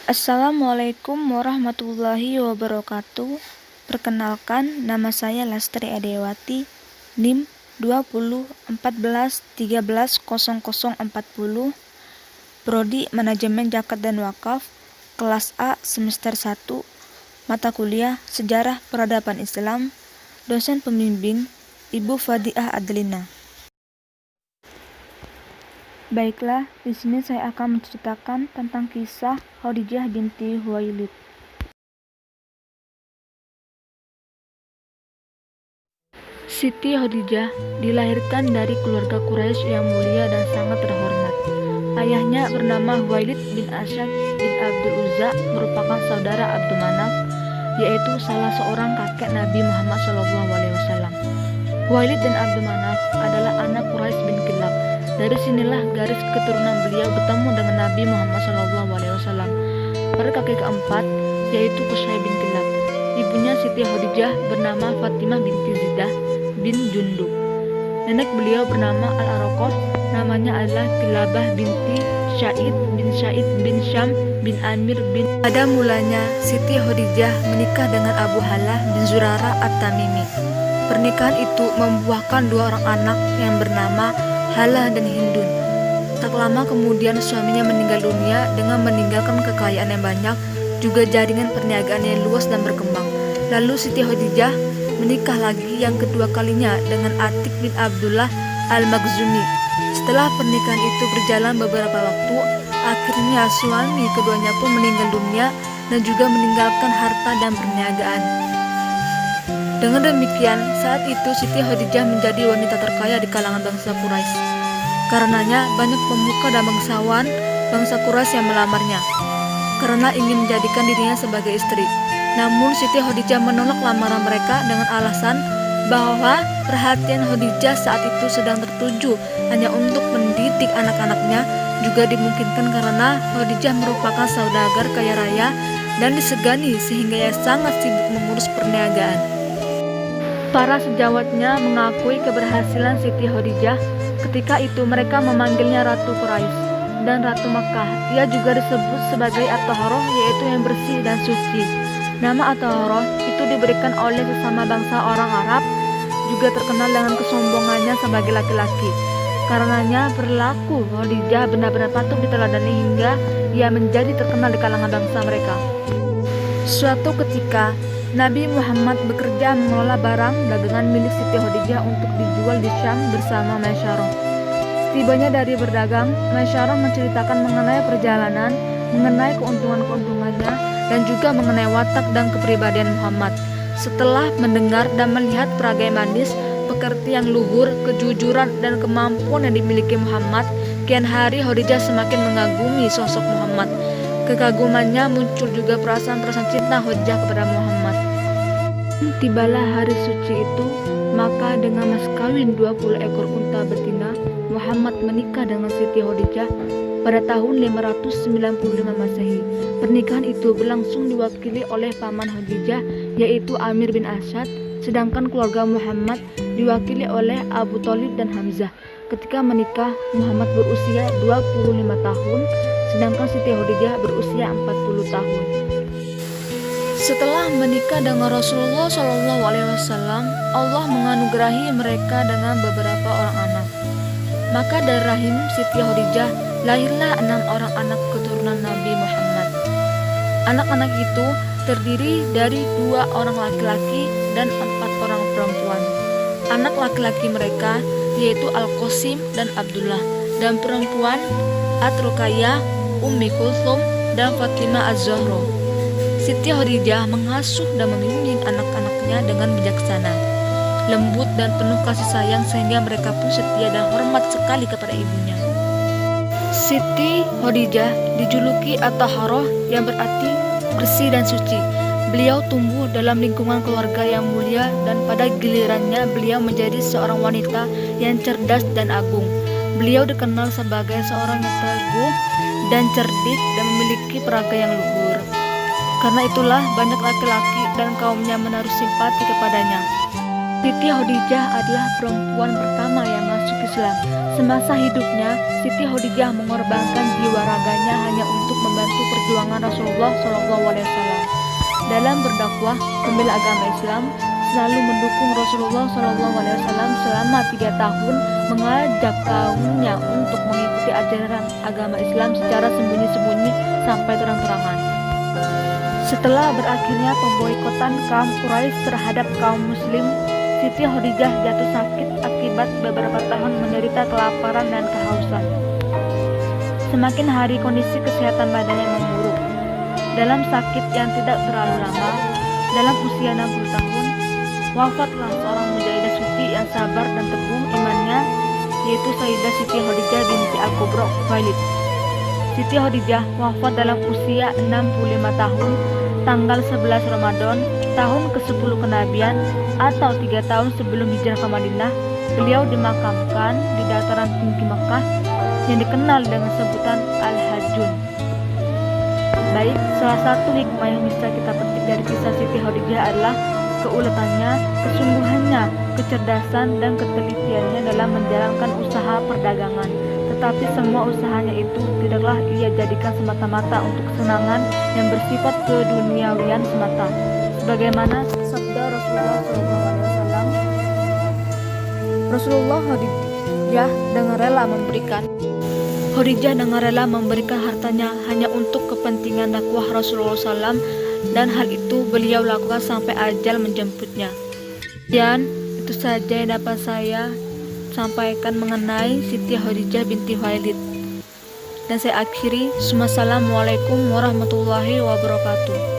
Assalamualaikum warahmatullahi wabarakatuh. Perkenalkan, nama saya Lastri Adewati, NIM 2014130040, Prodi Manajemen Zakat dan Wakaf, kelas A semester 1, mata kuliah Sejarah Peradaban Islam, dosen pembimbing Ibu Fadiah Adlina. Baiklah, di sini saya akan menceritakan tentang kisah Khadijah binti Khuwailid. Siti Khadijah dilahirkan dari keluarga Quraisy yang mulia dan sangat terhormat. Ayahnya bernama Khuwailid bin Asyad bin Abdul Uzza, merupakan saudara Abdul Manaf, yaitu salah seorang kakek Nabi Muhammad SAW. Khuwailid dan Abdul Manaf adalah anak Quraisy bin Kilab. Dari sinilah garis keturunan beliau bertemu dengan Nabi Muhammad SAW. Pada kakek keempat, yaitu Qusay bin Kilab. Ibunya Siti Khadijah bernama Fatimah binti Zidah bin Jundub. Nenek beliau bernama Al-Araqah, namanya adalah Kilabah binti Sa'id bin Syam bin Amir bin. Pada mulanya, Siti Khadijah menikah dengan Abu Halah bin Zurarah At-Tamimi. Pernikahan itu membuahkan dua orang anak yang bernama Halah dan Hindun. Tak lama kemudian suaminya meninggal dunia dengan meninggalkan kekayaan yang banyak, juga jaringan perniagaan yang luas dan berkembang. Lalu Siti Khadijah menikah lagi yang kedua kalinya dengan Atik bin Abdullah Al-Makhzumi. Setelah pernikahan itu berjalan beberapa waktu, akhirnya suami keduanya pun meninggal dunia dan juga meninggalkan harta dan perniagaan. Dengan demikian, saat itu Siti Khadijah menjadi wanita terkaya di kalangan bangsa Quraisy. Karenanya banyak pemuka dan bangsawan bangsa Quraisy yang melamarnya karena ingin menjadikan dirinya sebagai istri. Namun Siti Khadijah menolak lamaran mereka dengan alasan bahwa perhatian Khadijah saat itu sedang tertuju hanya untuk mendidik anak-anaknya, juga dimungkinkan karena Khadijah merupakan saudagar kaya raya dan disegani sehingga ia sangat sibuk mengurus perniagaan. Para sejawatnya mengakui keberhasilan Siti Khadijah. Ketika itu mereka memanggilnya Ratu Quraisy dan Ratu Makkah. Ia juga disebut sebagai At-Tahharah, yaitu yang bersih dan suci. Nama At-Tahharah itu diberikan oleh sesama bangsa orang Arab, juga terkenal dengan kesombongannya sebagai laki-laki. Karenanya perilaku Khadijah benar-benar patut diteladani hingga ia menjadi terkenal di kalangan bangsa mereka. Suatu ketika, Nabi Muhammad bekerja mengelola barang dagangan milik Siti Khadijah untuk dijual di Syam bersama Maisyarah. Setibanya dari berdagang, Maisyarah menceritakan mengenai perjalanan, mengenai keuntungan-keuntungannya, dan juga mengenai watak dan kepribadian Muhammad. Setelah mendengar dan melihat peragai manis, pekerti yang luhur, kejujuran, dan kemampuan yang dimiliki Muhammad, kian hari Khadijah semakin mengagumi sosok Muhammad. Kekagumannya muncul juga perasaan-perasaan cinta Khadijah kepada Muhammad. Tibalah hari suci itu, maka dengan mas kawin 20 ekor unta betina, Muhammad menikah dengan Siti Khadijah pada tahun 595 Masehi. Pernikahan itu berlangsung diwakili oleh paman Khadijah, yaitu Amir bin Asyad, sedangkan keluarga Muhammad diwakili oleh Abu Thalib dan Hamzah. Ketika menikah, Muhammad berusia 25 tahun, sedangkan Siti Khadijah berusia 40 tahun. Setelah menikah dengan Rasulullah SAW, Allah menganugerahi mereka dengan beberapa orang anak. Maka dari rahim Siti Khadijah lahirlah 6 orang anak keturunan Nabi Muhammad. Anak-anak itu terdiri dari 2 orang laki-laki dan 4 orang perempuan. Anak laki-laki mereka yaitu Al-Qasim dan Abdullah, dan perempuan At-Ruqayyah, Ummi Kulthum, dan Fatimah Az-Zahra. Siti Khadijah mengasuh dan membimbing anak-anaknya dengan bijaksana, lembut dan penuh kasih sayang sehingga mereka pun setia dan hormat sekali kepada ibunya. Siti Khadijah dijuluki At-Tahharah yang berarti bersih dan suci. Beliau tumbuh dalam lingkungan keluarga yang mulia dan pada gilirannya beliau menjadi seorang wanita yang cerdas dan agung. Beliau dikenal sebagai seorang yang teguh dan cerdik dan memiliki peragai yang luhur. Karena itulah banyak laki-laki dan kaumnya menaruh simpati kepadanya. Siti Khadijah adalah perempuan pertama yang masuk Islam. Semasa hidupnya, Siti Khadijah mengorbankan jiwa raganya hanya untuk membantu perjuangan Rasulullah Rasulullah SAW. Dalam berdakwah membela agama Islam, selalu mendukung Rasulullah SAW selama 3 tahun, mengajak kaumnya untuk mengikuti ajaran agama Islam secara sembunyi-sembunyi sampai terang-terangan. Setelah berakhirnya pemboikotan kaum Quraisy terhadap kaum Muslim, Siti Khadijah jatuh sakit akibat beberapa tahun menderita kelaparan dan kehausan. Semakin hari kondisi kesehatan badannya memburuk. Dalam sakit yang tidak terlalu lama, dalam usia 60 tahun, wafatlah seorang mujahidah suci yang sabar dan teguh imannya, yaitu Sayyidah Siti Khadijah binti Al-Kubra Khuwailid. Siti Khadijah wafat dalam usia 65 tahun, tanggal 11 Ramadan, tahun ke-10 kenabian atau 3 tahun sebelum hijrah ke Madinah. Beliau dimakamkan di dataran tinggi Mekah yang dikenal dengan sebutan Al-Hajjun. Baik, salah satu hikmah yang bisa kita petik dari kisah Siti Khadijah adalah keuletannya, kesungguhannya, kecerdasan, dan ketelitiannya dalam menjalankan usaha perdagangan. Tetapi semua usahanya itu tidaklah ia jadikan semata-mata untuk kesenangan yang bersifat keduniawian semata. Sebagaimana sabda Rasulullah SAW, Rasulullah Khadijah dengan rela memberikan hartanya hanya untuk kepentingan dakwah Rasulullah SAW, dan hal itu beliau lakukan sampai ajal menjemputnya. Dan itu saja yang dapat saya sampaikan mengenai Siti Khadijah binti Khuwailid. Dan saya akhiri, Assalamualaikum warahmatullahi wabarakatuh.